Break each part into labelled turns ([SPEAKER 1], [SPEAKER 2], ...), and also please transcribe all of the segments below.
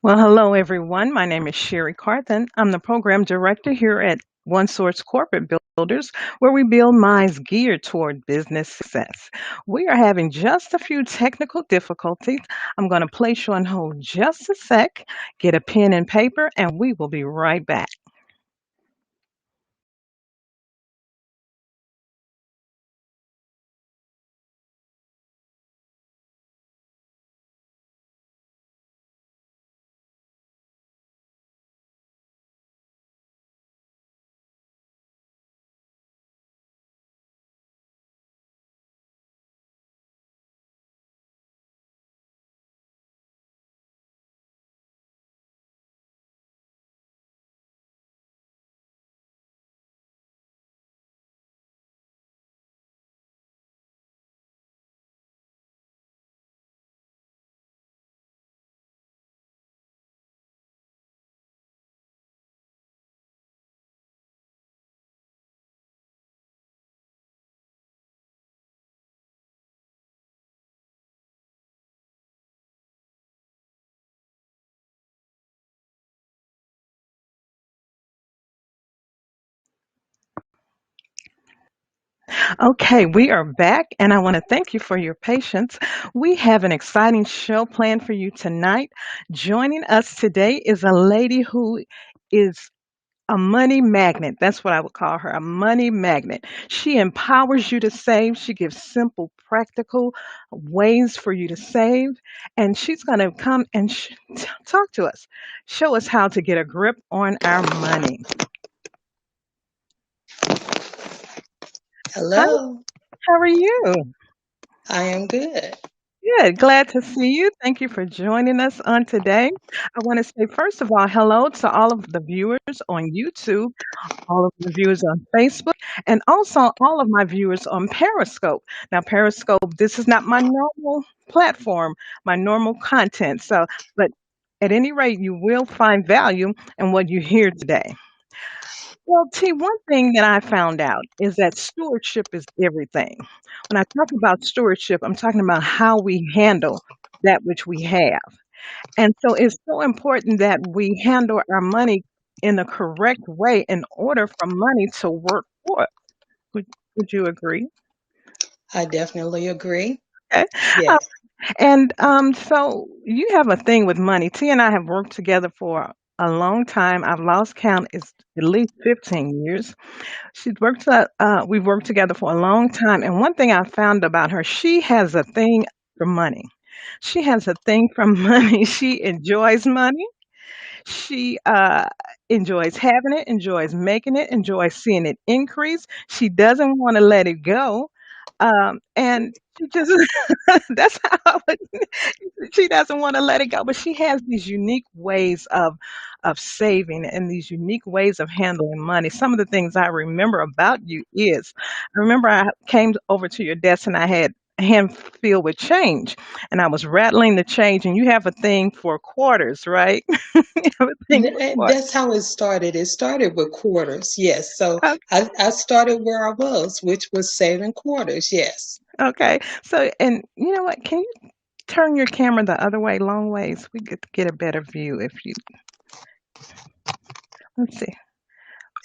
[SPEAKER 1] Well, hello, everyone. My name is Sherry Carthen. I'm the program director here at One Source Corporate Builders, where we build minds geared toward business success. We are having just a few technical difficulties. I'm going to place you on hold just a sec, get a pen and paper, and we will be right back. Okay, we are back, and I want to thank you for your patience. We have an exciting show planned for you tonight. Joining us today is a lady who is a money magnet. That's what I would call her, a money magnet. She empowers you to save. She gives simple, practical ways for you to save. And she's going to come and talk to us, show us how to get a grip on our money. Hi,
[SPEAKER 2] Hello,
[SPEAKER 1] how are you?
[SPEAKER 2] I am good.
[SPEAKER 1] Good. Glad to see you. Thank you for joining us on today. I want to say, first of all, hello to all of the viewers on YouTube, all of the viewers on Facebook, and also all of my viewers on Periscope. Now, Periscope, this is not my normal platform, my normal content. So, but at any rate, you will find value in what you hear today. Well, T, one thing that I found out is that stewardship is everything. When I talk about stewardship, I'm talking about how we handle that which we have. And so it's so important that we handle our money in the correct way in order for money to work for us. Would, would you agree?
[SPEAKER 2] I definitely agree.
[SPEAKER 1] Okay. Uh,
[SPEAKER 2] Yes.
[SPEAKER 1] so you have a thing with money. T and I have worked together for a long time. I've lost count. It's at least 15 years. We've worked together for a long time. And one thing I found about her, she has a thing for money. She has a thing for money. She enjoys money. She enjoys having it, enjoys making it, enjoys seeing it increase. She doesn't want to let it go. And she just, that's how I would, she doesn't want to let it go. But she has these unique ways of saving and these unique ways of handling money. Some of the things I remember about you is I remember I came over to your desk and I had a hand filled with change and I was rattling the change, and you have a thing for quarters, right? You have a thing for
[SPEAKER 2] And
[SPEAKER 1] quarters.
[SPEAKER 2] that's how it started. It started with quarters. Yes. So
[SPEAKER 1] Okay.
[SPEAKER 2] I started where I was, which was saving quarters. Yes.
[SPEAKER 1] Okay. So, and you know what? Can you turn your camera the other way, long ways? We could get a better view if you, let's see.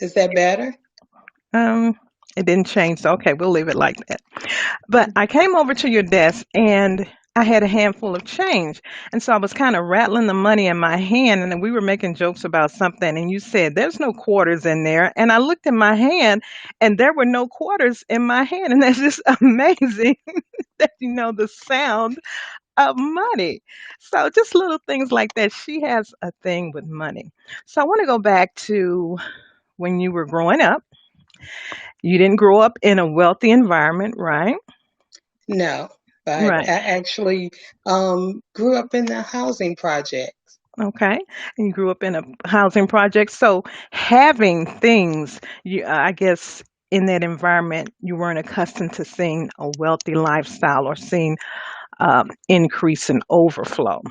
[SPEAKER 2] Is that better?
[SPEAKER 1] Um, it didn't change. So, okay, we'll leave it like that. But I came over to your desk and I had a handful of change. And so I was kind of rattling the money in my hand, and then we were making jokes about something. And you said, "There's no quarters in there." And I looked in my hand and there were no quarters in my hand. And that's just amazing that you know the sound of money. So just little things like that. She has a thing with money. So I want to go back to when you were growing up. You didn't grow up in a wealthy environment, right?
[SPEAKER 2] No. I
[SPEAKER 1] Right.
[SPEAKER 2] actually grew up in the housing project.
[SPEAKER 1] Okay. And you grew up in a housing project. So having things, I guess, in that environment, you weren't accustomed to seeing a wealthy lifestyle or seeing increase and overflow.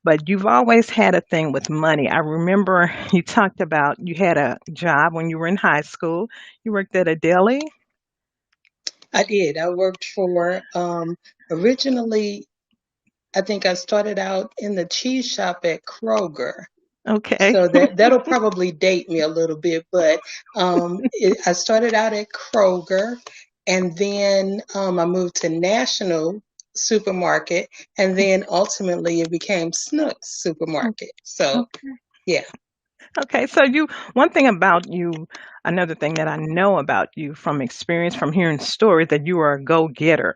[SPEAKER 1] But you've always had a thing with money. I remember you talked about you had a job when you were in high school. You worked at a deli.
[SPEAKER 2] I did. I worked for originally. I think I started out in the cheese shop at Kroger.
[SPEAKER 1] Okay.
[SPEAKER 2] So that'll probably date me a little bit, but I started out at Kroger, and then I moved to National Supermarket, and then ultimately it became Snooks Supermarket. So
[SPEAKER 1] Okay.
[SPEAKER 2] yeah,
[SPEAKER 1] Okay. So one thing about you, another thing that I know about you from experience, from hearing stories, that you are a go-getter.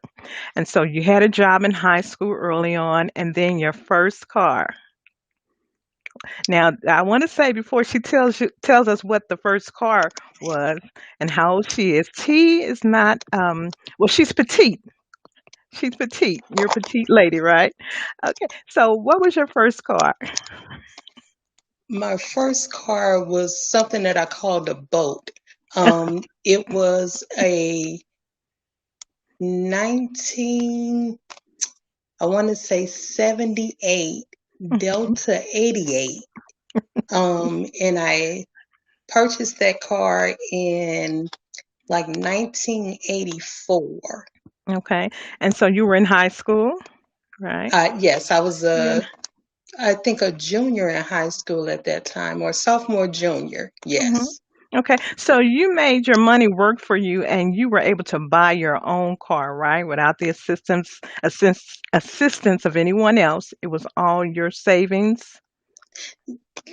[SPEAKER 1] And so you had a job in high school early on, and then your first car. Now, I want to say before she tells us what the first car was and how old she is. T is not well, she's petite. She's petite. You're a petite lady, right? Okay. So what was your first car?
[SPEAKER 2] my first car was something that I called a boat. It was a 19, I want to say 78 Delta 88. And I purchased that car in like 1984.
[SPEAKER 1] Okay. And so you were in high school, right?
[SPEAKER 2] Yes, I was
[SPEAKER 1] Yeah.
[SPEAKER 2] I think a junior in high school at that time, or sophomore, junior.
[SPEAKER 1] hmm
[SPEAKER 2] Yes,
[SPEAKER 1] Okay. So you made your money work for you and you were able to buy your own car, right? Without the assistance of anyone else. It was all your savings.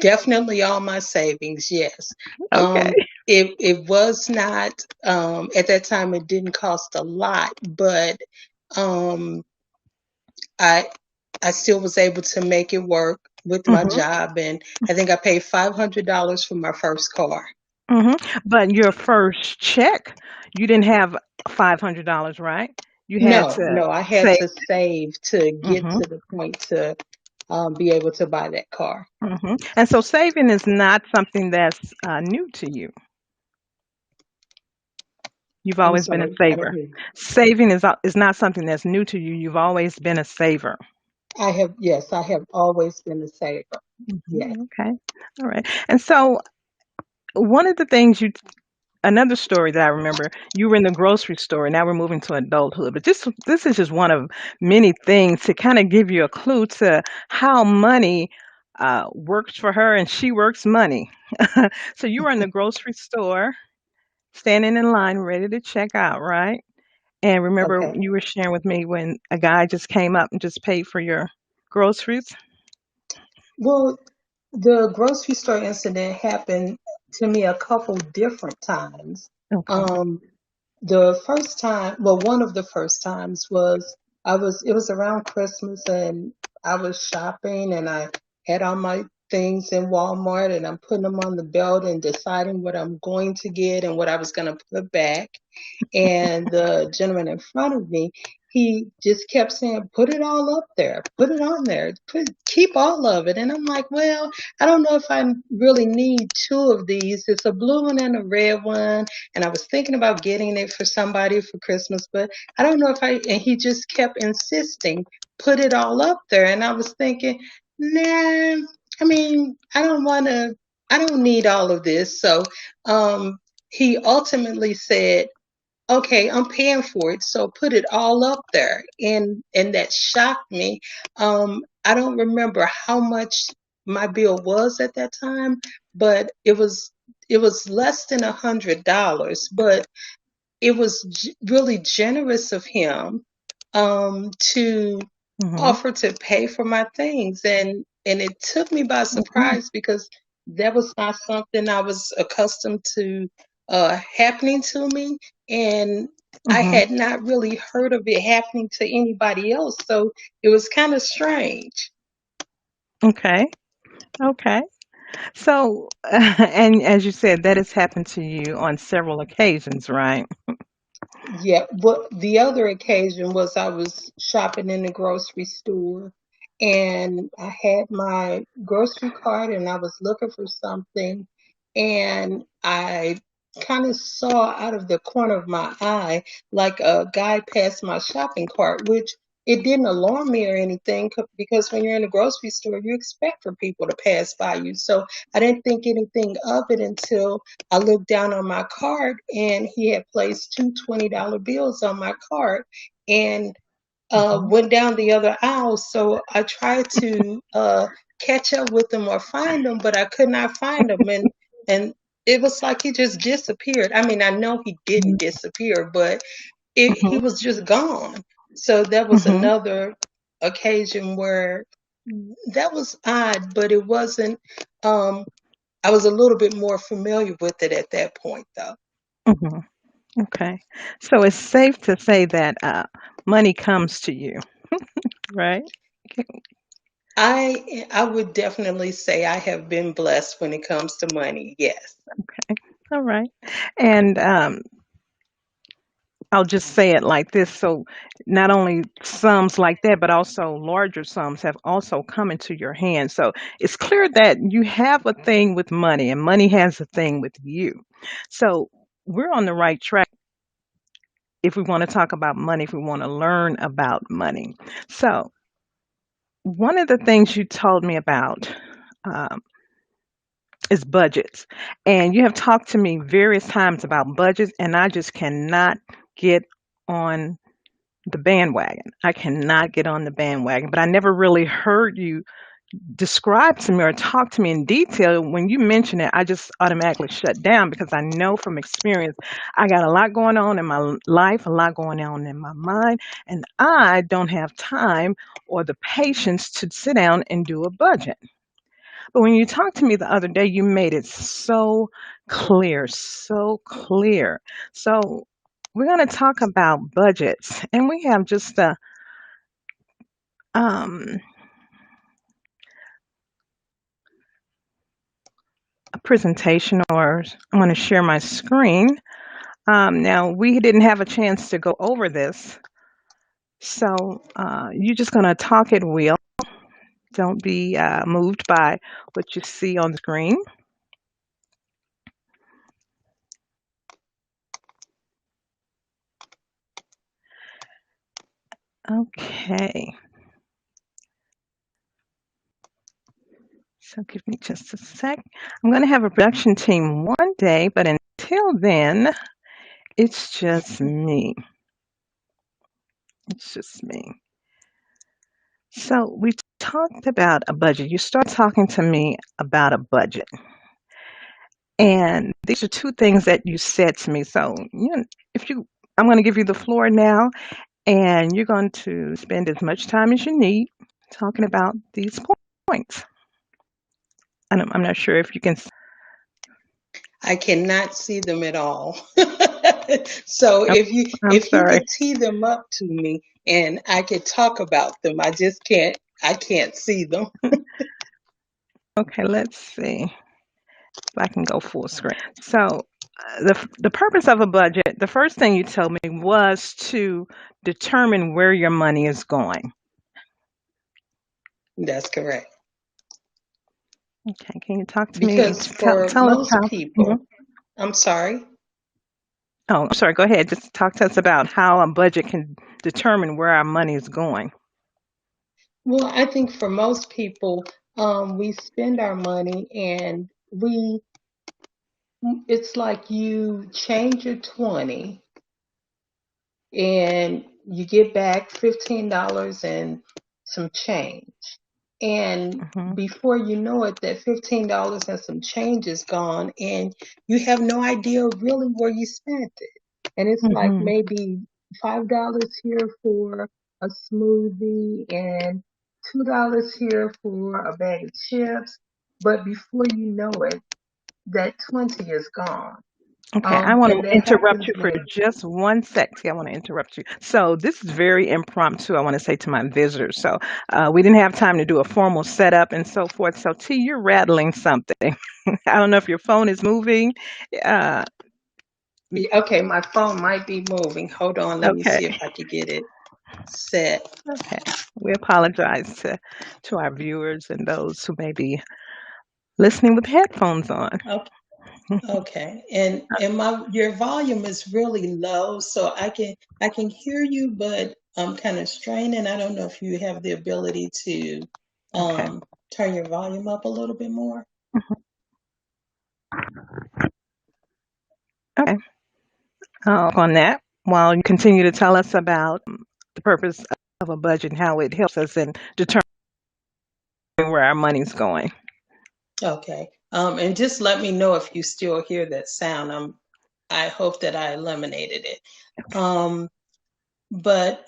[SPEAKER 2] definitely all my savings. Yes,
[SPEAKER 1] Okay.
[SPEAKER 2] it was not at that time. It didn't cost a lot, but um, I I still was able to make it work with my
[SPEAKER 1] hmm
[SPEAKER 2] job, and I think I paid $500 for my first car.
[SPEAKER 1] hmm But your first check, you didn't have $500, right? You had
[SPEAKER 2] No,
[SPEAKER 1] to
[SPEAKER 2] no, I had
[SPEAKER 1] save.
[SPEAKER 2] to save to get
[SPEAKER 1] hmm
[SPEAKER 2] to the point to be able to buy that car.
[SPEAKER 1] And so saving is not something that's new to you. You've
[SPEAKER 2] I'm
[SPEAKER 1] always been a
[SPEAKER 2] sorry, I didn't
[SPEAKER 1] saver.
[SPEAKER 2] hear you.
[SPEAKER 1] Saving is not something that's new to you. You've always been a saver.
[SPEAKER 2] Yes, I have always been a saver. Yes.
[SPEAKER 1] Okay. All right. And so one of the things another story that I remember, you were in the grocery store. Now we're moving to adulthood, but this is just one of many things to kind of give you a clue to how money works for her, and she works money. So you were in the grocery store, standing in line, ready to check out, right? And remember,
[SPEAKER 2] Okay.
[SPEAKER 1] you were sharing with me when a guy just came up and just paid for your groceries.
[SPEAKER 2] Well, the grocery store incident happened to me a couple different times.
[SPEAKER 1] Okay.
[SPEAKER 2] Um, the first time, well, one of the first times was it was around Christmas, and I was shopping, and I had all my things in Walmart, and I'm putting them on the belt and deciding what I'm going to get and what I was going to put back. And the gentleman in front of me, he just kept saying, "Put it all up there, put it on there, keep all of it." And I'm like, well, I don't know if I really need two of these. It's a blue one and a red one, and I was thinking about getting it for somebody for Christmas, but I don't know if I. And he just kept insisting, "Put it all up there," and I was thinking, nah. I mean, I don't want to. I don't need all of this. So um, he ultimately said, okay, I'm paying for it, so put it all up there. And that shocked me. I don't remember how much my bill was at that time, but it was less than $100. But it was really generous of him to
[SPEAKER 1] hmm
[SPEAKER 2] offer to pay for my things, and it took me by
[SPEAKER 1] hmm
[SPEAKER 2] surprise because that was not something I was accustomed to happening to me, and I
[SPEAKER 1] hmm
[SPEAKER 2] had not really heard of it happening to anybody else, so it was kind of strange.
[SPEAKER 1] Okay. Okay. So, and as you said, that has happened to you on several occasions, right?
[SPEAKER 2] Yeah, but the other occasion was I was shopping in the grocery store, and I had my grocery cart, and I was looking for something, and I kind of saw out of the corner of my eye like a guy passed my shopping cart, which it didn't alarm me or anything because when you're in a grocery store, you expect for people to pass by you. So I didn't think anything of it until I looked down on my card, and he had placed two $20 bills on my card. And
[SPEAKER 1] Mhm.
[SPEAKER 2] went down the other aisle. So I tried to catch up with him or find him, but I could not find him. And it was like he just disappeared. I mean, I know he didn't disappear, but he
[SPEAKER 1] Mhm.
[SPEAKER 2] was just gone. So that was
[SPEAKER 1] Mhm.
[SPEAKER 2] another occasion where that was odd, but it wasn't. Um, I was a little bit more familiar with it at that point, though.
[SPEAKER 1] Mhm. Okay. So it's safe to say that money comes to you, right?
[SPEAKER 2] I would definitely say I have been blessed when it comes to money. Yes.
[SPEAKER 1] Okay. All right. And I'll just say it like this. So not only sums like that, but also larger sums have also come into your hands. So it's clear that you have a thing with money and money has a thing with you. So we're on the right track if we want to talk about money, if we want to learn about money. So one of the things you told me about um, is budgets. And you have talked to me various times about budgets, and I just cannot get on the bandwagon. I cannot get on the bandwagon, but I never really heard you describe to me or talk to me in detail. When you mention it, I just automatically shut down because I know from experience I got a lot going on in my life, a lot going on in my mind, and I don't have time or the patience to sit down and do a budget. But when you talked to me the other day, you made it so clear, so clear. So we're going to talk about budgets, and we have just um, a presentation, or I'm going to share my screen. Now, we didn't have a chance to go over this, so you're just going to talk at will. Don't be moved by what you see on the screen. Okay, so give me just a sec. I'm going to have a production team one day, but until then, it's just me. It's just me. So we talked about a budget. You start talking to me about a budget. And these are two things that you said to me. So, if you, I'm going to give you the floor now, and you're going to spend as much time as you need talking about these points. And I'm not sure if you can.
[SPEAKER 2] I cannot see them at all. So
[SPEAKER 1] Oh, I'm
[SPEAKER 2] if you
[SPEAKER 1] sorry.
[SPEAKER 2] could tee them up to me and I could talk about them, I just can't I can't see them.
[SPEAKER 1] Okay, let's see if I can go full screen. So, the purpose of a budget, the first thing you told me was to determine where your money is going.
[SPEAKER 2] That's correct.
[SPEAKER 1] Okay, can you talk to me and
[SPEAKER 2] Because for
[SPEAKER 1] tell us
[SPEAKER 2] most
[SPEAKER 1] how? Mhm.
[SPEAKER 2] people, I'm sorry.
[SPEAKER 1] Oh, I'm sorry. Go ahead. Just talk to us about how a budget can determine where our money is going.
[SPEAKER 2] Well, I think for most people, we spend our money and it's like you change your 20 and you get back $15 and some change. And
[SPEAKER 1] Mhm.
[SPEAKER 2] before you know it, that $15 and some change is gone, and you have no idea really where you spent it. And it's like
[SPEAKER 1] Mhm.
[SPEAKER 2] maybe $5 here for a smoothie and $2 here for a bag of chips. But before you know it, that 20 is gone.
[SPEAKER 1] Okay, I want to
[SPEAKER 2] And that
[SPEAKER 1] interrupt
[SPEAKER 2] happens
[SPEAKER 1] you for
[SPEAKER 2] with
[SPEAKER 1] just one sec. See, I want to interrupt you. So this is very impromptu. I want to say to my visitors. So we didn't have time to do a formal setup and so forth. So T, you're rattling something. I don't know if your phone is moving. Uh,
[SPEAKER 2] Okay, my phone might be moving. Hold on, let me
[SPEAKER 1] okay,
[SPEAKER 2] see if I can get it set.
[SPEAKER 1] okay. We apologize to our viewers and those who may be listening with headphones on.
[SPEAKER 2] Okay, okay. And my your volume is really low, so I can hear you, but I'm kind of straining. I don't know if you have the ability to
[SPEAKER 1] Okay.
[SPEAKER 2] um turn your volume up a little bit more.
[SPEAKER 1] Okay. On that, while you continue to tell us about the purpose of a budget and how it helps us in determining where our money's going.
[SPEAKER 2] Okay. And just let me know if you still hear that sound. I hope that I eliminated it. Um, but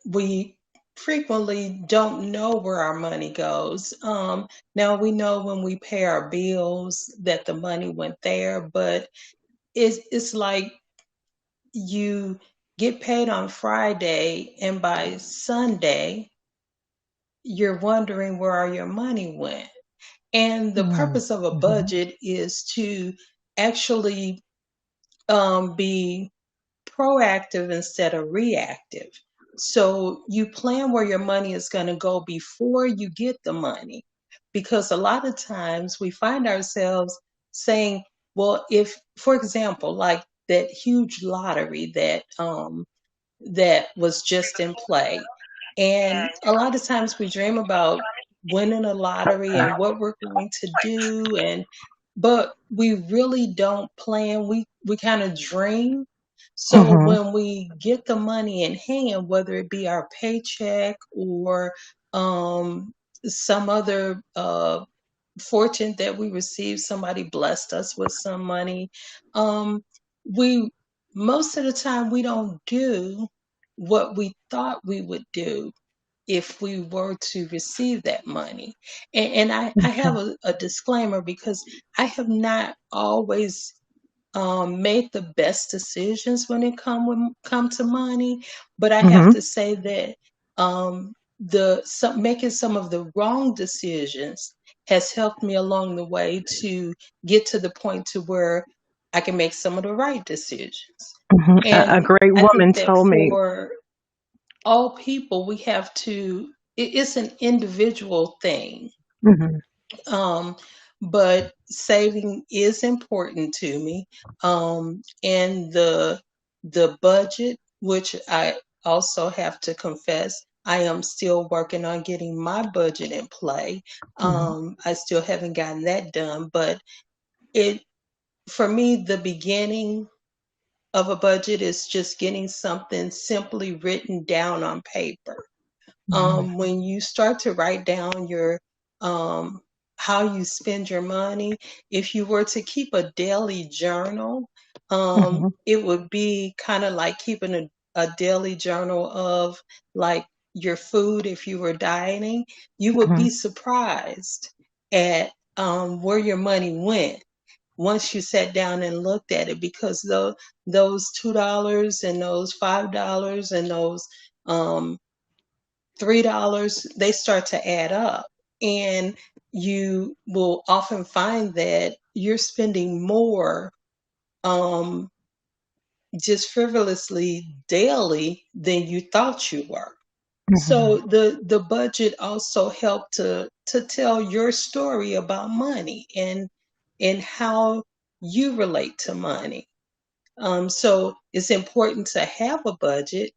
[SPEAKER 2] we frequently don't know where our money goes. Now we know when we pay our bills that the money went there, but it's like you get paid on Friday, and by Sunday you're wondering where all your money went. And the
[SPEAKER 1] Mm.
[SPEAKER 2] purpose of a
[SPEAKER 1] Mhm.
[SPEAKER 2] budget is to actually be proactive instead of reactive. So you plan where your money is going to go before you get the money. Because a lot of times we find ourselves saying, well, if, for example, like that huge lottery that was just in play. And a lot of times we dream about winning a lottery and what we're going to do, and but we really don't plan. We kind of dream. So
[SPEAKER 1] Mhm.
[SPEAKER 2] when we get the money in hand, whether it be our paycheck or um some other fortune that we received, somebody blessed us with some money, um we most of the time we don't do what we thought we would do if we were to receive that money. And I have
[SPEAKER 1] Okay.
[SPEAKER 2] a disclaimer because I have not always made the best decisions when it come to money, but I have
[SPEAKER 1] Mhm.
[SPEAKER 2] to say that making some of the wrong decisions has helped me along the way to get to the point to where I can make some of the right decisions.
[SPEAKER 1] Mhm. A
[SPEAKER 2] And
[SPEAKER 1] great
[SPEAKER 2] I think
[SPEAKER 1] woman
[SPEAKER 2] that
[SPEAKER 1] told me.
[SPEAKER 2] for all people, we have to, it's an individual thing.
[SPEAKER 1] Mhm.
[SPEAKER 2] Um, but saving is important to me. And the budget, which I also have to confess, I am still working on getting my budget in play.
[SPEAKER 1] Mhm.
[SPEAKER 2] I still haven't gotten that done, but it for me, the beginning of a budget is just getting something simply written down on paper.
[SPEAKER 1] Mhm.
[SPEAKER 2] When you start to write down your um, how you spend your money, if you were to keep a daily journal,
[SPEAKER 1] Mhm.
[SPEAKER 2] it would be kind of like keeping a daily journal of like your food. If you were dieting, you would
[SPEAKER 1] Mhm.
[SPEAKER 2] be surprised at where your money went once you sat down and looked at it, because those $2 and those $5 and those um, $3, they start to add up. And you will often find that you're spending more um, just frivolously daily than you thought you were. So
[SPEAKER 1] Mhm.
[SPEAKER 2] the budget also helped to tell your story about money and how you relate to money. So it's important to have a budget,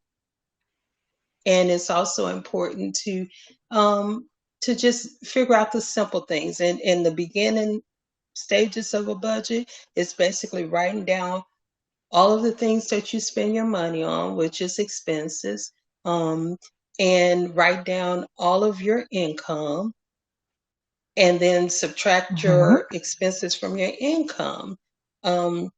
[SPEAKER 2] and it's also important to just figure out the simple things. And in the beginning stages of a budget, it's basically writing down all of the things that you spend your money on, which is expenses, um, and write down all of your income, and then subtract
[SPEAKER 1] Mhm.
[SPEAKER 2] your expenses from your income. Um,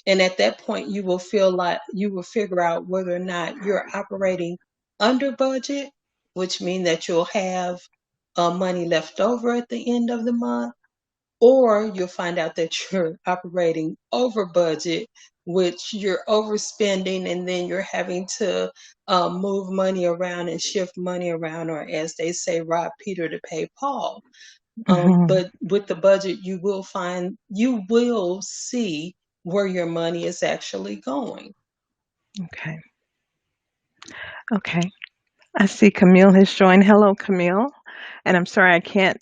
[SPEAKER 2] and at that point, you will feel like you will figure out whether or not you're operating under budget, which means that you'll have money left over at the end of the month, or you'll find out that you're operating over budget, which you're overspending, and then you're having to move money around and shift money around, or as they say, rob Peter to pay Paul.
[SPEAKER 1] Mhm.
[SPEAKER 2] But with the budget, you will see where your money is actually going.
[SPEAKER 1] Okay. Okay. I see Camille has joined. Hello, Camille. And I'm sorry I can't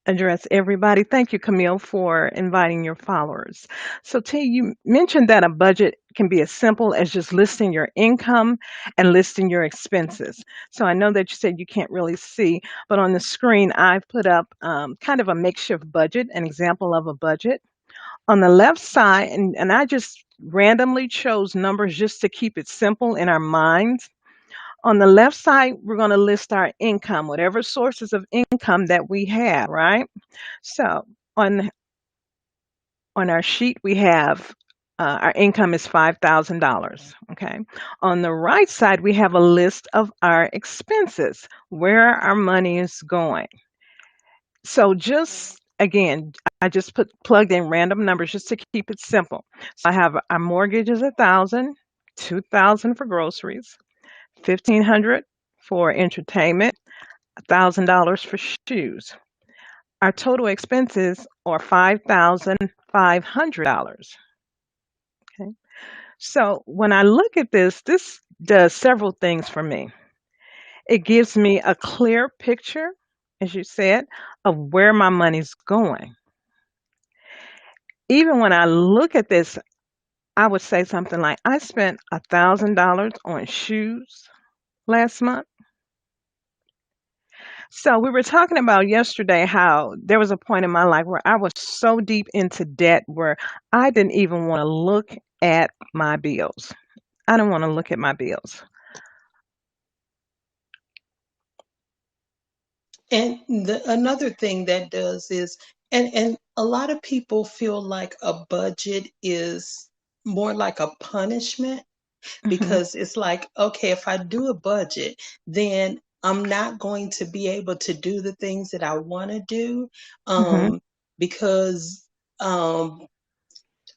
[SPEAKER 1] address everybody. Thank you, Camille, for inviting your followers. So, T, you mentioned that a budget can be as simple as just listing your income and listing your expenses. So, I know that you said you can't really see, but on the screen, I've put up kind of a makeshift budget, an example of a budget. On the left side, and I just randomly chose numbers just to keep it simple in our minds. On the left side, we're going to list our income, whatever sources of income that we have, right? So on on our sheet, we have our income is $5,000. Okay. On the right side, we have a list of our expenses, where our money is going. So just again, I just plugged in random numbers just to keep it simple. So I have our mortgage is 1,000, 2,000 for groceries, 1,500 for entertainment, $1,000 for shoes. Our total expenses are $5,500. Okay. So when I look at this does several things for me. It gives me a clear picture, as you said, of where my money's going. Even when I look at this, I would say something like, I spent $1,000 on shoes last month. So we were talking about yesterday how there was a point in my life where I was so deep into debt where I didn't even want to look at my bills. I didn't want to look at my bills.
[SPEAKER 2] And another thing that does is, and a lot of people feel like a budget is more like a punishment,
[SPEAKER 1] Mhm.
[SPEAKER 2] because it's like, okay, if I do a budget, then I'm not going to be able to do the things that I want to do,
[SPEAKER 1] Mhm.
[SPEAKER 2] um, because um,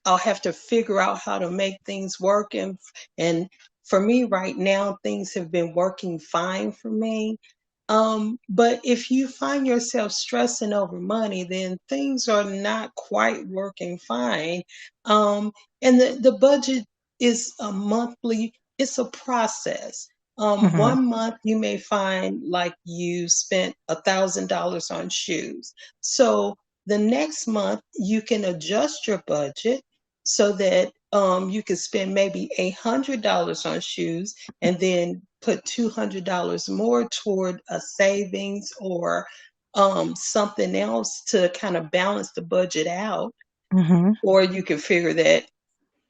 [SPEAKER 2] I'll have to figure out how to make things work. And for me right now, things have been working fine for me. But if you find yourself stressing over money, then things are not quite working fine. Um, and the budget is a monthly, it's a process.
[SPEAKER 1] Mhm.
[SPEAKER 2] 1 month you may find like you spent $1,000 on shoes. So the next month you can adjust your budget so that you can spend maybe $800 on shoes and then put $200 more toward a savings or something else to kind of balance the budget out.
[SPEAKER 1] Mhm.
[SPEAKER 2] Or you can figure that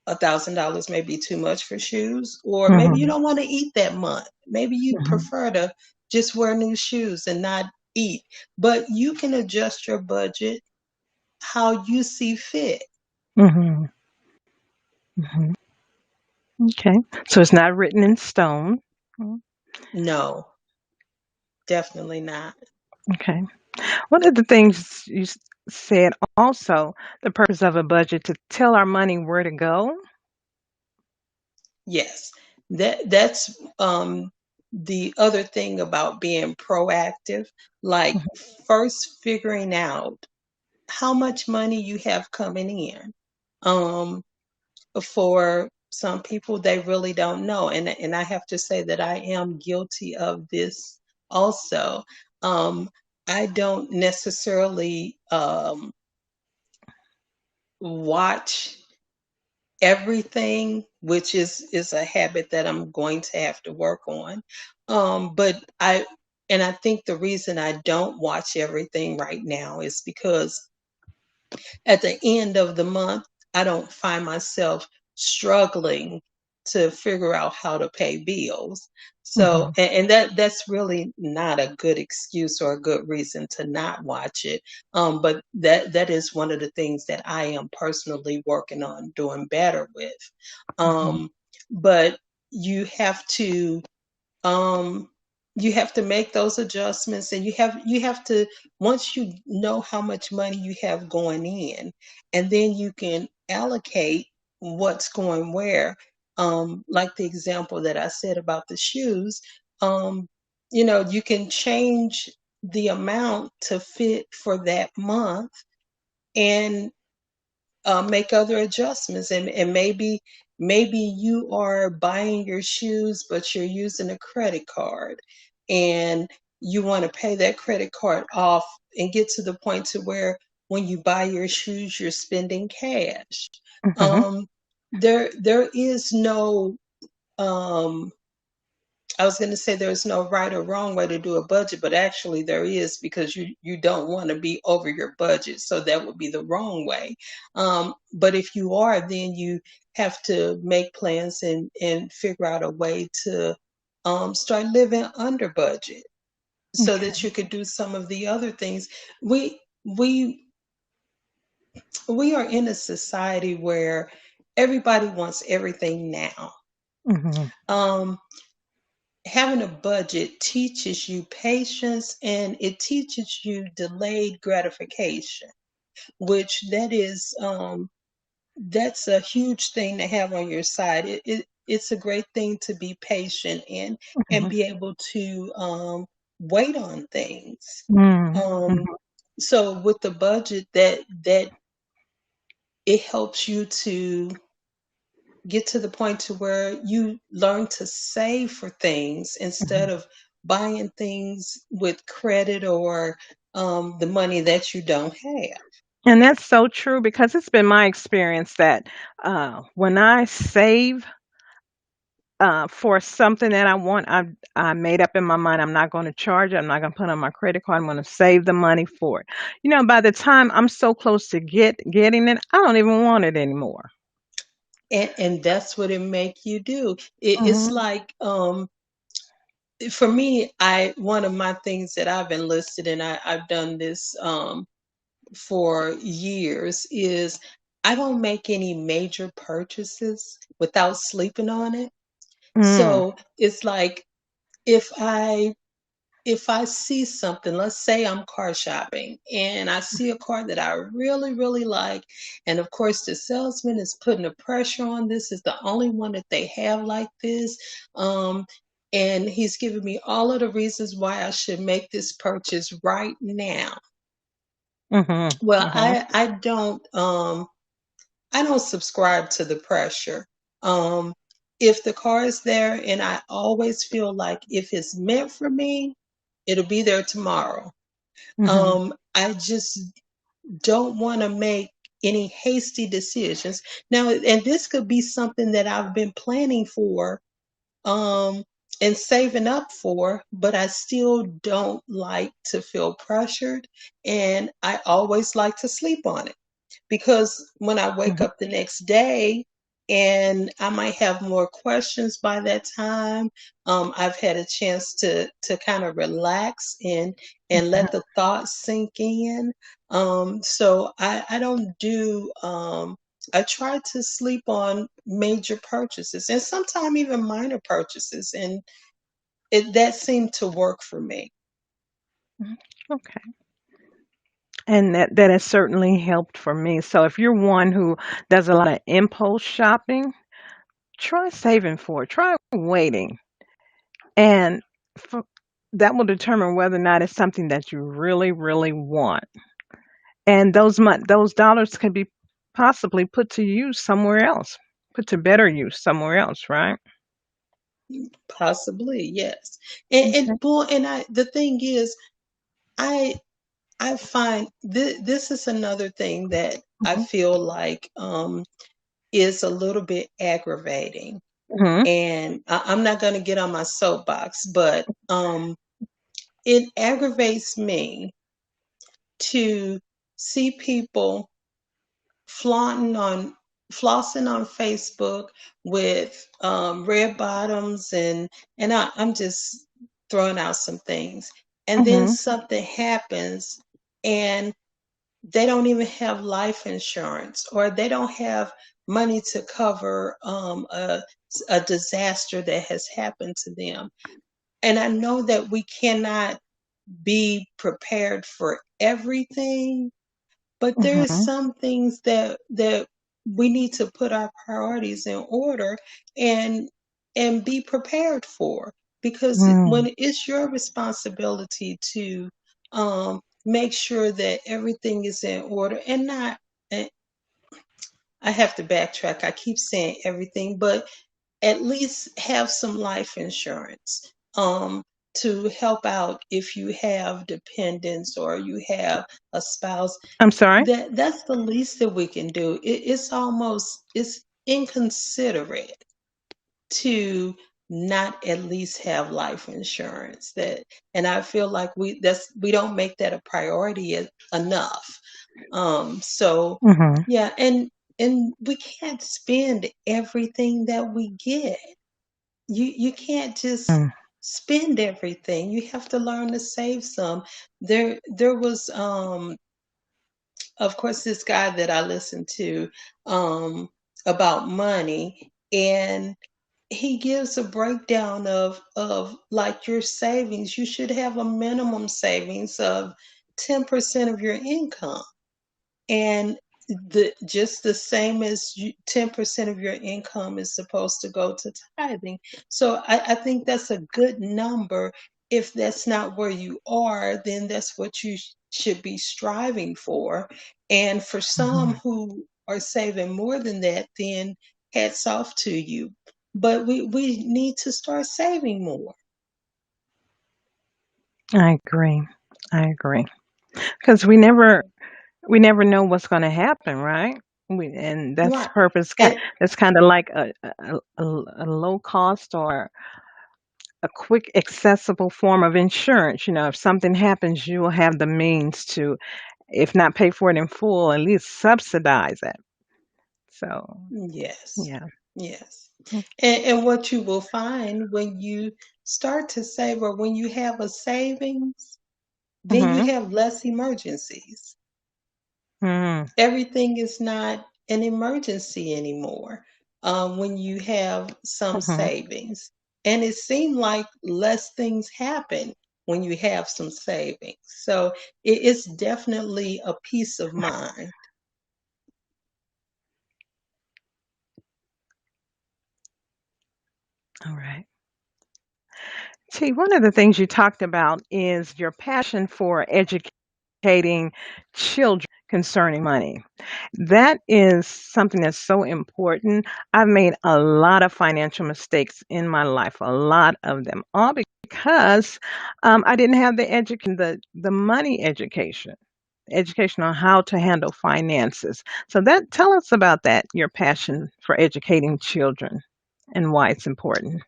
[SPEAKER 2] $1,000 may be too much for shoes, or maybe you
[SPEAKER 1] Mhm.
[SPEAKER 2] don't want to eat that month. Maybe you
[SPEAKER 1] Mhm.
[SPEAKER 2] prefer to just wear new shoes and not eat. But you can adjust your budget how you see fit.
[SPEAKER 1] Mhm. Mhm. Okay. So it's not written in stone. Mm.
[SPEAKER 2] No, definitely not.
[SPEAKER 1] Okay. One of the things you said also, the purpose of a budget to tell our money where to go.
[SPEAKER 2] Yes, that's the other thing about being proactive, like
[SPEAKER 1] Mhm.
[SPEAKER 2] first figuring out how much money you have coming in. Um, for some people, they really don't know, and I have to say that I am guilty of this also. Um, I don't necessarily watch everything, which is a habit that I'm going to have to work on. But I think the reason I don't watch everything right now is because at the end of the month, I don't find myself struggling to figure out how to pay bills. So,
[SPEAKER 1] Mhm.
[SPEAKER 2] and that's really not a good excuse or a good reason to not watch it. But that is one of the things that I am personally working on doing better with.
[SPEAKER 1] Mhm.
[SPEAKER 2] Um, but you have to um you have to make those adjustments, and you have to, once you know how much money you have going in, and then you can allocate what's going where. Like the example that I said about the shoes, um you can change the amount to fit for that month, and make other adjustments, and maybe you are buying your shoes but you're using a credit card, and you want to pay that credit card off and get to the point to where when you buy your shoes you're spending cash.
[SPEAKER 1] Mhm.
[SPEAKER 2] um there is no um I was going to say there's no right or wrong way to do a budget, but actually there is, because you don't want to be over your budget, so that would be the wrong way. But if you are, then you have to make plans and figure out a way to start living under budget so that
[SPEAKER 1] Okay.
[SPEAKER 2] you could do some of the other things. We we we are in a society where everybody wants everything now.
[SPEAKER 1] Mhm.
[SPEAKER 2] Um, Having a budget teaches you patience and it teaches you delayed gratification, which that's a huge thing to have on your side. It's a great thing to be patient and
[SPEAKER 1] Mhm.
[SPEAKER 2] be able to wait on things.
[SPEAKER 1] Mm.
[SPEAKER 2] Um,
[SPEAKER 1] Mhm.
[SPEAKER 2] so with the budget, that it helps you to get to the point to where you learn to save for things instead
[SPEAKER 1] Mhm.
[SPEAKER 2] of buying things with credit or the money that you don't have.
[SPEAKER 1] And that's so true because it's been my experience that when I save for something that I want, I made up in my mind I'm not going to charge it. I'm not going to put it on my credit card. I'm going to save the money for it. By the time I'm so close to getting it, I don't even want it anymore.
[SPEAKER 2] And that's what it make you do. It's
[SPEAKER 1] Mhm.
[SPEAKER 2] like for me, I one of my things that I've enlisted and I've done this for years is I don't make any major purchases without sleeping on it.
[SPEAKER 1] Mm.
[SPEAKER 2] So it's like if I if I see something, let's say I'm car shopping and I see a car that I really, really like, and of course the salesman is putting the pressure on this is the only one that they have like this. Um, and he's giving me all of the reasons why I should make this purchase right now.
[SPEAKER 1] Mhm.
[SPEAKER 2] Well,
[SPEAKER 1] Mhm.
[SPEAKER 2] I don't subscribe to the pressure. Um, if the car is there and I always feel like if it's meant for me, it'll be there tomorrow.
[SPEAKER 1] Mhm.
[SPEAKER 2] I just don't want to make any hasty decisions. Now, and this could be something that I've been planning for um and saving up for, but I still don't like to feel pressured and I always like to sleep on it because when I wake
[SPEAKER 1] Mhm.
[SPEAKER 2] up the next day and I might have more questions by that time, I've had a chance to kind of relax and let the thoughts sink in. So I don't do I try to sleep on major purchases and sometimes even minor purchases, and that seemed to work for me.
[SPEAKER 1] Mhm. Okay. And that has certainly helped for me. So if you're one who does a lot of impulse shopping, try saving for it. Try waiting. And f that will determine whether or not it's something that you really, really want. And those dollars can be possibly put to use somewhere else, put to better use somewhere else, right?
[SPEAKER 2] Possibly, yes.
[SPEAKER 1] Okay.
[SPEAKER 2] And boy, and I the thing is, I I find this is another thing that I
[SPEAKER 1] Mhm.
[SPEAKER 2] feel like is a little bit aggravating.
[SPEAKER 1] Mhm.
[SPEAKER 2] And I'm not going to get on my soapbox, but it aggravates me to see people flaunting on flossing on Facebook with red bottoms and I'm just throwing out some things. And then
[SPEAKER 1] Mhm.
[SPEAKER 2] something happens and they don't even have life insurance or they don't have money to cover a disaster that has happened to them. And I know that we cannot be prepared for everything, but there is
[SPEAKER 1] Mhm.
[SPEAKER 2] some things that we need to put our priorities in order and be prepared for because
[SPEAKER 1] Mm.
[SPEAKER 2] when it's your responsibility to make sure that everything is in order and not and I have to backtrack. I keep saying everything, but at least have some life insurance to help out if you have dependents or you have a spouse.
[SPEAKER 1] I'm sorry?
[SPEAKER 2] That's the least that we can do. It's inconsiderate to not at least have life insurance. That and I feel like we don't make that a priority enough. So
[SPEAKER 1] Mhm.
[SPEAKER 2] yeah, and we can't spend everything that we get. You can't just
[SPEAKER 1] Mm.
[SPEAKER 2] spend everything. You have to learn to save some. There was of course this guy that I listened to um about money, and he gives a breakdown of like your savings. You should have a minimum savings of 10% of your income, and the just the same as 10% of your income is supposed to go to tithing. So I think that's a good number. If that's not where you are, then that's what you should be striving for. And for some
[SPEAKER 1] Mhm.
[SPEAKER 2] who are saving more than that, then hats off to you. But we need to start saving more.
[SPEAKER 1] I agree. I agree. Because we never know what's going to happen, right? And that's
[SPEAKER 2] Right.
[SPEAKER 1] purpose.
[SPEAKER 2] And
[SPEAKER 1] That's kind of like a low cost or a quick, accessible form of insurance. If something happens, you will have the means to, if not pay for it in full, at least subsidize it. So,
[SPEAKER 2] yes,
[SPEAKER 1] yeah.
[SPEAKER 2] yes. And what you will find when you start to save, or when you have a savings, then you
[SPEAKER 1] Mm-hmm.
[SPEAKER 2] have less emergencies.
[SPEAKER 1] Mm-hmm.
[SPEAKER 2] Everything is not an emergency anymore when you have some
[SPEAKER 1] Mm-hmm.
[SPEAKER 2] savings. And it seemed like less things happen when you have some savings. So it's definitely a peace of mind.
[SPEAKER 1] All right. See, one of the things you talked about is your passion for educating children concerning money. That is something that's so important. I've made a lot of financial mistakes in my life, a lot of them, all because I didn't have the money education on how to handle finances. So that tell us about that, your passion for educating children and why it's important.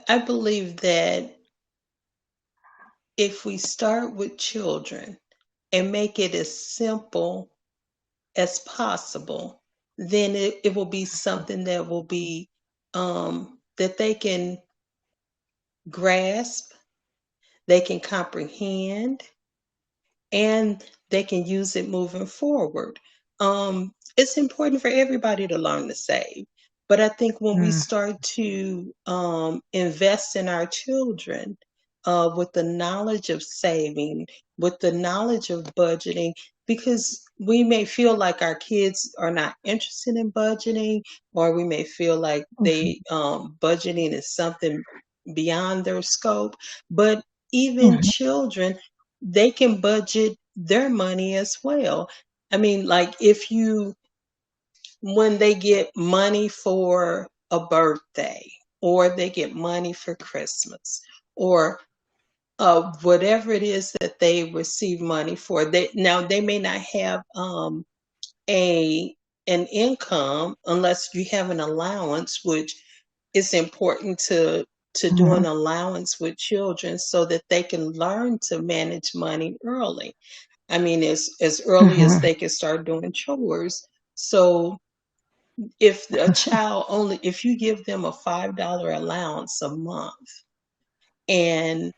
[SPEAKER 2] I believe that if we start with children and make it as simple as possible, then it will be something that will be that they can grasp, they can comprehend, and they can use it moving forward. It's important for everybody to learn to save. But I think when we
[SPEAKER 1] Mm,
[SPEAKER 2] start to invest in our children with the knowledge of saving, with the knowledge of budgeting, because we may feel like our kids are not interested in budgeting, or we may feel like
[SPEAKER 1] mhm,
[SPEAKER 2] budgeting is something beyond their scope. But even
[SPEAKER 1] mhm,
[SPEAKER 2] children, they can budget their money as well. I mean, like if you, when they get money for a birthday, or they get money for Christmas, or whatever it is that they receive money for, they may not have a an income unless you have an allowance, which is important to do an
[SPEAKER 1] mhm,
[SPEAKER 2] allowance with children so that they can learn to manage money early. I mean, as early as
[SPEAKER 1] mhm,
[SPEAKER 2] they can start doing chores. So if a child only, if you give them a $5 allowance a month, and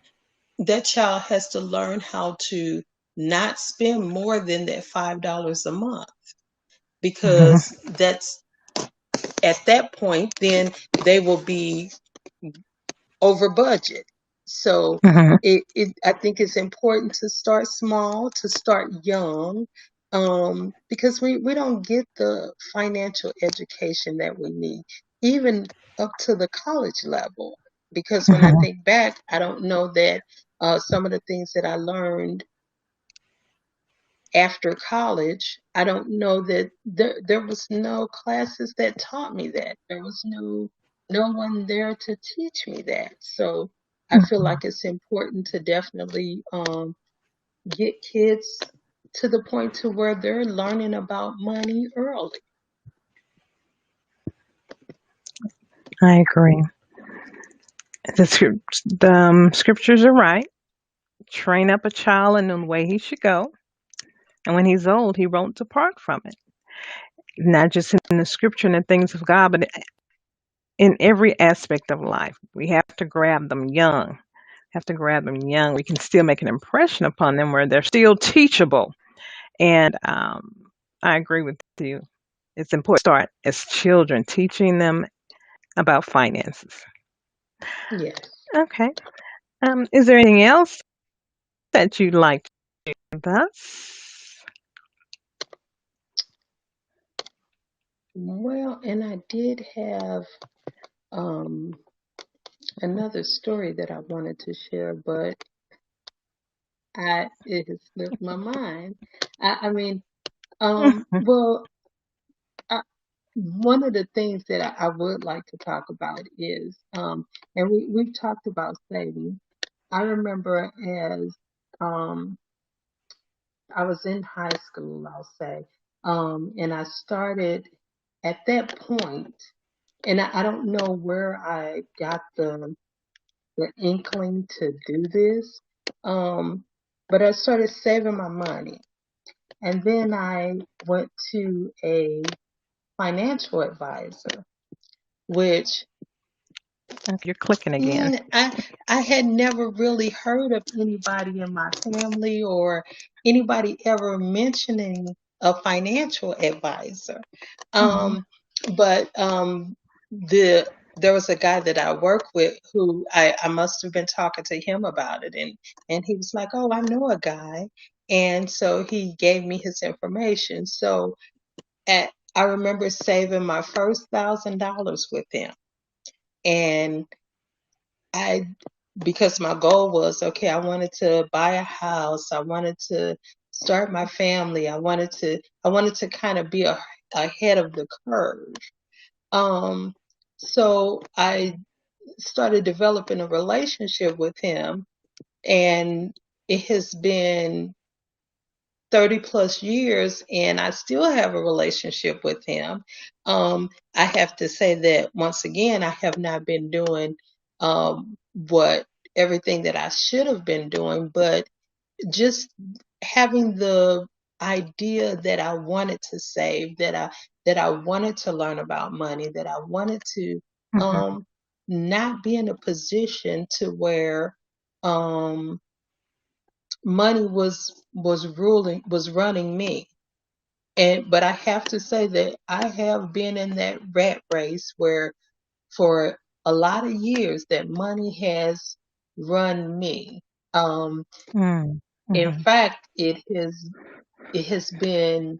[SPEAKER 2] that child has to learn how to not spend more than that $5 a month,
[SPEAKER 1] mhm,
[SPEAKER 2] because that's at that point, then they will be over budget. So
[SPEAKER 1] mhm.
[SPEAKER 2] I think it's important to start small, to start young, because we don't get the financial education that we need, even up to the college level. Because when I
[SPEAKER 1] Mhm.
[SPEAKER 2] think back, I don't know that some of the things that I learned after college, I don't know that there was no classes that taught me that. There was no one there to teach me that. So I feel like it's important to definitely get kids to the point to where they're learning about money early.
[SPEAKER 1] I agree. The scriptures are right. Train up a child in the way he should go, and when he's old, he won't depart from it. Not just in the scripture and the things of God, but in every aspect of life. We have to grab them young. Have to grab them young. We can still make an impression upon them where they're still teachable. And I agree with you. It's important to start as children, teaching them about finances.
[SPEAKER 2] Yes.
[SPEAKER 1] Okay. Is there anything else that you'd like to share with us?
[SPEAKER 2] Well, and I did have um, another story that I wanted to share, but it has slipped my mind. I mean,
[SPEAKER 1] Mhm.
[SPEAKER 2] well, I, one of the things that I would like to talk about is, and we've talked about saving. I remember as um, I was in high school, I'll say, and I started at that point, and I don't know where I got the inkling to do this, um, but I started saving my money, and then I went to a financial advisor, which
[SPEAKER 1] Okay, you're clicking again.
[SPEAKER 2] and I had never really heard of anybody in my family or anybody ever mentioning a financial advisor.
[SPEAKER 1] Mhm.
[SPEAKER 2] Um, but the there was a guy that I work with who I must have been talking to him about it, and he was like, "Oh, I know a guy," and so he gave me his information. So I remember saving my first $1,000 with him, and I because my goal was okay, I wanted to buy a house, I wanted to start my family, I wanted to kind of be ahead of the curve. Um so I started developing a relationship with him, and it has been 30 plus years and I still have a relationship with him. I have to say that once again, I have not been doing what everything that I should have been doing, but just having the idea that I wanted to save, that I wanted to learn about money, that I wanted to
[SPEAKER 1] Mhm.
[SPEAKER 2] um, not be in a position to where um, money was running me. And but I have to say that I have been in that rat race where for a lot of years that money has run me. Um,
[SPEAKER 1] Mm.
[SPEAKER 2] in
[SPEAKER 1] Mhm.
[SPEAKER 2] fact, it has been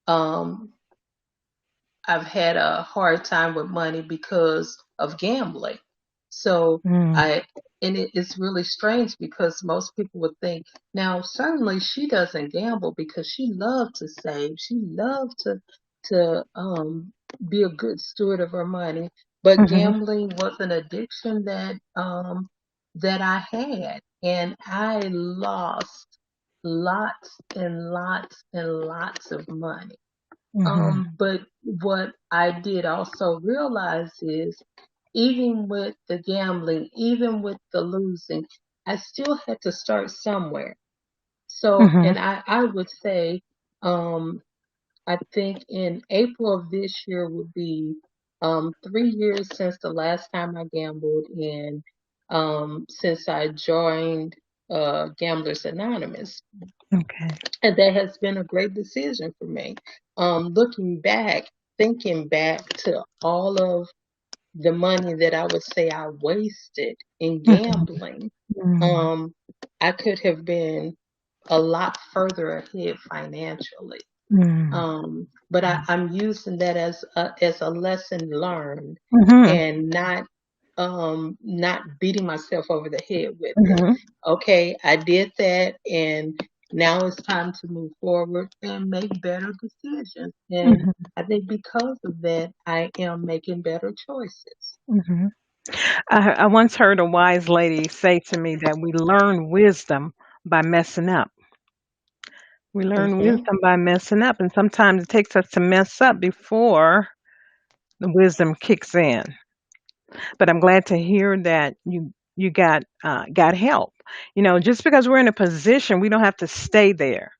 [SPEAKER 2] um, I've had a hard time with money because of gambling. So
[SPEAKER 1] Mm.
[SPEAKER 2] I, and it's really strange because most people would think, now certainly she doesn't gamble because she loved to save. She loved to be a good steward of her money. But
[SPEAKER 1] Mhm.
[SPEAKER 2] gambling was an addiction that I had, and I lost lots and lots and lots of money.
[SPEAKER 1] Mhm.
[SPEAKER 2] But what I did also realize is even with the gambling, even with the losing, I still had to start somewhere. So,
[SPEAKER 1] Mhm.
[SPEAKER 2] and I would say, um, I think in April of this year would be 3 years since the last time I gambled, and since I joined Gamblers Anonymous.
[SPEAKER 1] Okay.
[SPEAKER 2] And that has been a great decision for me. Looking back, thinking back to all of the money that I would say I wasted in
[SPEAKER 1] Mhm.
[SPEAKER 2] gambling,
[SPEAKER 1] Mm.
[SPEAKER 2] um, I could have been a lot further ahead financially.
[SPEAKER 1] Mm.
[SPEAKER 2] But I'm using that as a lesson learned,
[SPEAKER 1] Mhm.
[SPEAKER 2] and not beating myself over the head with it.
[SPEAKER 1] Mhm.
[SPEAKER 2] Okay, I did that, and now it's time to move forward and make better decisions. And
[SPEAKER 1] Mhm.
[SPEAKER 2] I think because of that, I am making better choices.
[SPEAKER 1] Mhm. I once heard a wise lady say to me that we learn wisdom by messing up. We learn
[SPEAKER 2] Hmm.
[SPEAKER 1] wisdom by messing up, and sometimes it takes us to mess up before the wisdom kicks in. But I'm glad to hear that you got help. You know, just because we're in a position, we don't have to stay there.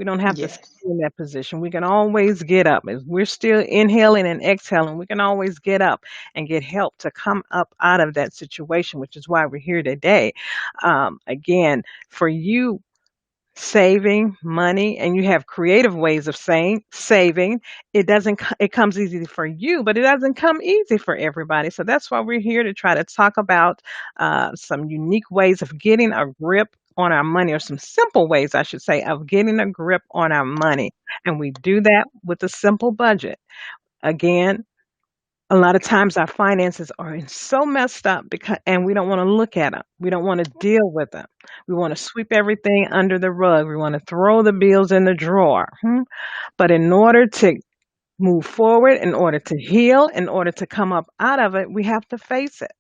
[SPEAKER 1] We don't have to stay
[SPEAKER 2] Yes.
[SPEAKER 1] in that position. We can always get up. As we're still inhaling and exhaling, we can always get up and get help to come up out of that situation, which is why we're here today. Again, for you saving money and you have creative ways of saying saving, it comes easy for you, but it doesn't come easy for everybody. So that's why we're here to try to talk about some unique ways of getting a grip on our money, or some simple ways, I should say, of getting a grip on our money. And we do that with a simple budget. Again, a lot of times our finances are so messed up, because and we don't want to look at them. We don't want to deal with them. We want to sweep everything under the rug. We want to throw the bills in the drawer. But in order to move forward, in order to heal, in order to come up out of it, we have to face it.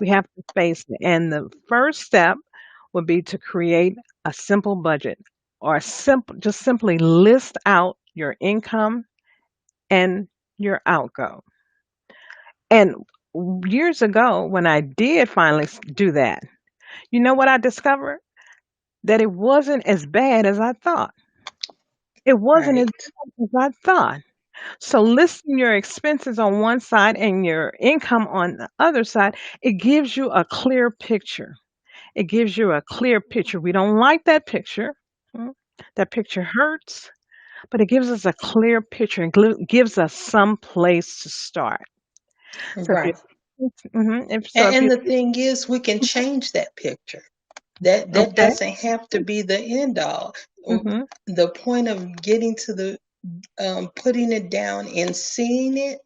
[SPEAKER 1] We have to face it. And the first step would be to create a simple budget, or just simply list out your income and your outgo. And years ago, when I did finally do that, you know what I discovered? That it wasn't as bad as I thought. It wasn't as
[SPEAKER 2] Right.
[SPEAKER 1] bad as I thought. So listing your expenses on one side and your income on the other side, it gives you a clear picture. It gives you a clear picture. We don't like that picture. mm, That picture hurts, but it gives us a clear picture and gives us some place to start. So if you,
[SPEAKER 2] Right.
[SPEAKER 1] if
[SPEAKER 2] And
[SPEAKER 1] you,
[SPEAKER 2] the thing is, we can change that picture. That
[SPEAKER 1] okay.
[SPEAKER 2] doesn't have to be the end all.
[SPEAKER 1] hmm
[SPEAKER 2] The point of getting to the putting it down and seeing it,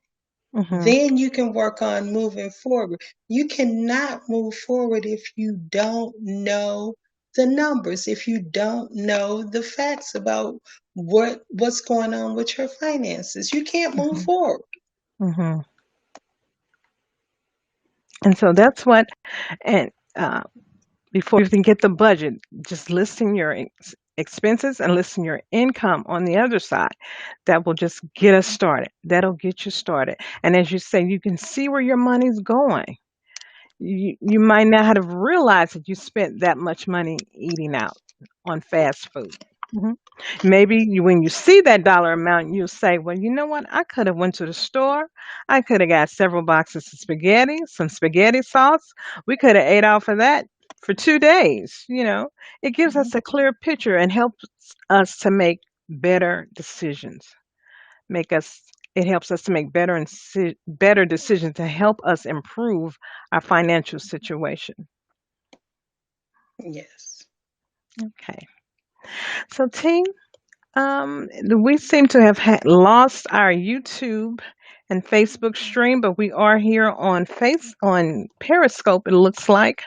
[SPEAKER 1] hmm
[SPEAKER 2] then you can work on moving forward. You cannot move forward if you don't know the numbers, if you don't know the facts about what's going on with your finances. You can't move
[SPEAKER 1] hmm
[SPEAKER 2] forward.
[SPEAKER 1] hmm And so that's what, and uh, before you even get the budget, just listing your expenses and listing your income on the other side, that will just get us started. That'll get you started. And as you say, you can see where your money's going. You might not have realized that you spent that much money eating out on fast food. Mhm. Maybe when you see that dollar amount, you'll say, "Well, you know what? I could have went to the store. I could have got several boxes of spaghetti, some spaghetti sauce. We could have ate off of that for 2 days." It gives
[SPEAKER 2] Mhm.
[SPEAKER 1] us a clear picture and helps us to make better decisions. Make us It helps us to make better decisions to help us improve our financial situation.
[SPEAKER 2] Yes.
[SPEAKER 1] Okay. So, T, we seem to have lost our YouTube and Facebook stream, but we are here on Periscope. It looks like.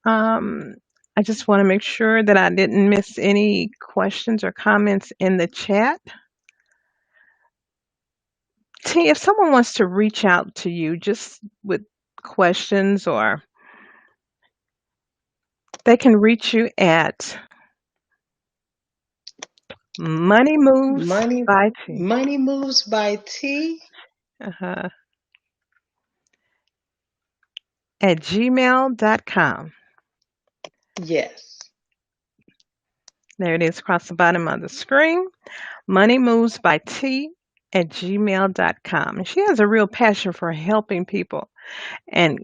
[SPEAKER 1] Um, I just want to make sure that I didn't miss any questions or comments in the chat. T, if someone wants to reach out to you just with questions, or they can reach you at Money Moves
[SPEAKER 2] Money
[SPEAKER 1] by T.
[SPEAKER 2] Money Moves by T.
[SPEAKER 1] Uh-huh, at gmail.com.
[SPEAKER 2] Yes.
[SPEAKER 1] There it is across the bottom of the screen. Money Moves by T at gmail.com. And she has a real passion for helping people and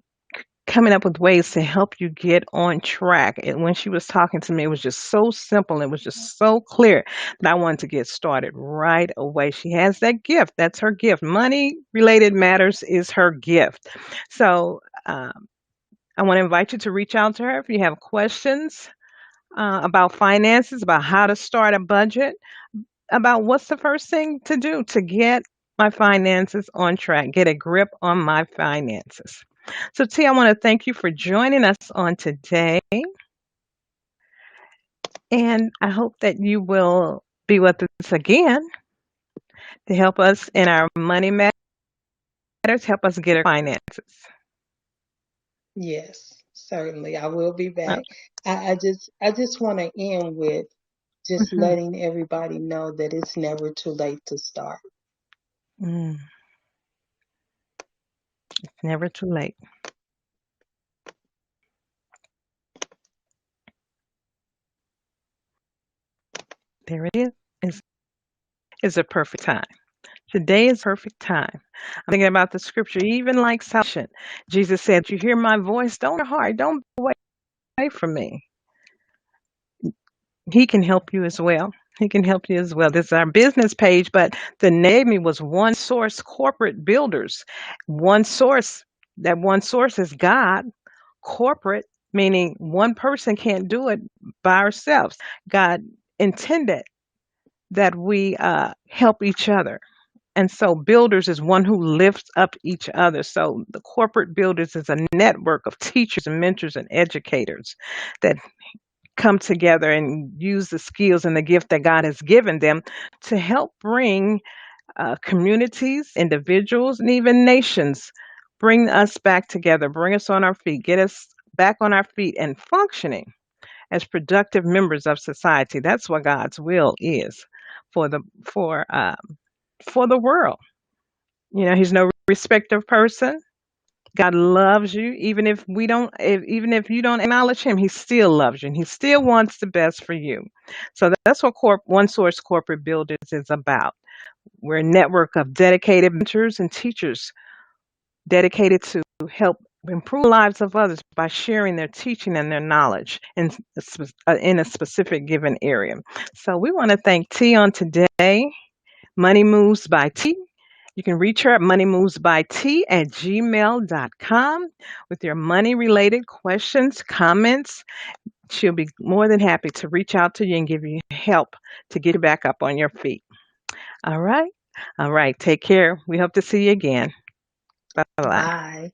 [SPEAKER 1] coming up with ways to help you get on track. And when she was talking to me, it was just so simple. It was just so clear that I wanted to get started right away. She has that gift. That's her gift. Money related matters is her gift. So I want to invite you to reach out to her if you have questions about finances, about how to start a budget, about what's the first thing to do to get my finances on track, get a grip on my finances. So, T, I want to thank you for joining us on today, and I hope that you will be with us again to help us in our money matters, help us get our finances.
[SPEAKER 2] Yes. Certainly. I will be
[SPEAKER 1] Uh,
[SPEAKER 2] back. I just want to end with just
[SPEAKER 1] mhm.
[SPEAKER 2] letting everybody know that it's never too late to start.
[SPEAKER 1] Mm, it's never too late. There it is. It's a perfect time. Today is perfect time. I'm thinking about the scripture, even like salvation. Jesus said, "You hear my voice, don't be hard, don't be away from me." He can help you as well. He can help you as well. This is our business page, but the name was One Source Corporate Builders. One source, that one source is God. Corporate, meaning one person can't do it by ourselves. God intended that we help each other. And so, builders is one who lifts up each other. So, the corporate builders is a network of teachers and mentors and educators that come together and use the skills and the gift that God has given them to help bring communities, individuals, and even nations, bring us back together, bring us on our feet, get us back on our feet and functioning as productive members of society. That's what God's will is for the world. You know, He's no respecter of person. God loves you, even if you don't acknowledge Him, He still loves you, and He still wants the best for you. So that's what One Source Corporate Builders is about. We're a network of dedicated mentors and teachers dedicated to help improve the lives of others by sharing their teaching and their knowledge in a specific given area. So we want to thank T on today, Money Moves by T. You can reach her at moneymovesbyt@gmail.com with your money related questions, comments. She'll be more than happy to reach out to you and give you help to get you back up on your feet. All right. All right. Take care. We hope to see you again. Bye bye.
[SPEAKER 2] Bye.